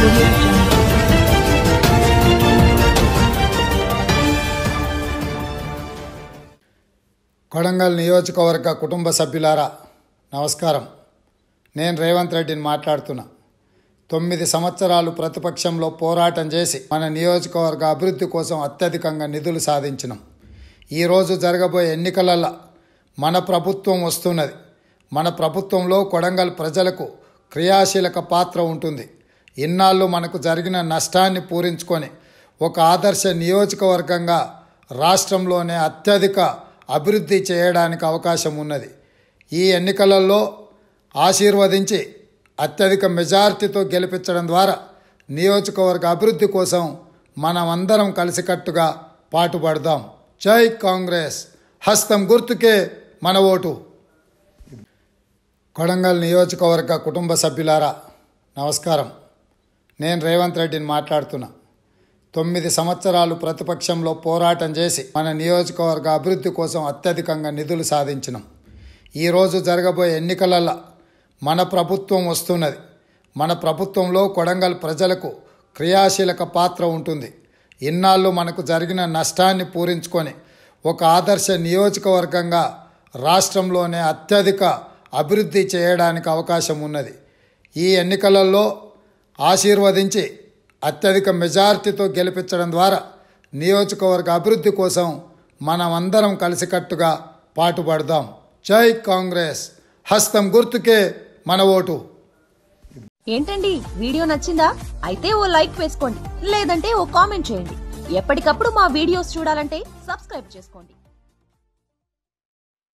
Audio Jungle. Kodangal నియోజకవర్గ కుటుంబ సభ్యులారా నమస్కారం. నేను రేవంత్ రెడ్డిని మాట్లాడుతున్నా. 9 సంవత్సరాలు ప్రతిపక్షంలో పోరాటం చేసి మన నియోజకవర్గ అభివృద్ధి కోసం అత్యధికంగా నిధులు సాధించినాం. ఈరోజు జరగబోయే ఎన్నికలలో మన ప్రభుత్వం వస్తున్నది. మన ప్రభుత్వంలో కొడంగల్ ప్రజలకు క్రియాశీలక పాత్ర ఉంటుంది. ఇన్నాళ్ళు మనకు జరిగిన నష్టాన్ని పూరించుకొని ఒక ఆదర్శ నియోజకవర్గంగా రాష్ట్రంలోనే అత్యధిక అభివృద్ధి చేయడానికి అవకాశం ఉన్నది. ఈ ఎన్నికలలో ఆశీర్వదించి అత్యధిక మెజార్టీతో గెలిపించడం ద్వారా నియోజకవర్గ అభివృద్ధి కోసం మనమందరం కలిసికట్టుగా పాటుపడదాం. జై కాంగ్రెస్, హస్తం గుర్తుకే మన ఓటు. కొడంగల్ నియోజకవర్గ కుటుంబ సభ్యులారా నమస్కారం. నేను రేవంత్ రెడ్డిని మాట్లాడుతున్నా. 9 సంవత్సరాలు ప్రతిపక్షంలో పోరాటం చేసి మన నియోజకవర్గ అభివృద్ధి కోసం అత్యధికంగా నిధులు సాధించినాం. ఈరోజు జరగబోయే ఎన్నికలలో మన ప్రభుత్వం వస్తున్నది. మన ప్రభుత్వంలో కొడంగల్ ప్రజలకు క్రియాశీలక పాత్ర ఉంటుంది. ఇన్నాళ్ళు మనకు జరిగిన నష్టాన్ని పూరించుకొని ఒక ఆదర్శ నియోజకవర్గంగా రాష్ట్రంలోనే అత్యధిక అభివృద్ధి చేయడానికి అవకాశం ఉన్నది. ఈ ఎన్నికలలో ఆశీర్వదించి అత్యధిక మెజార్టీతో గెలిపించడం ద్వారా నియోజకవర్గ అభివృద్ధి కోసం మనమందరం కలిసికట్టుగా పాటుపడదాం. జై కాంగ్రెస్, హస్తం గుర్తుకే మన ఓటు. ఏంటండి, వీడియో నచ్చిందా? అయితే ఓ లైక్ వేసుకోండి, లేదంటే ఓ కామెంట్ చేయండి. ఎప్పటికప్పుడు మా వీడియోస్ చూడాలంటే సబ్స్క్రైబ్ చేసుకోండి.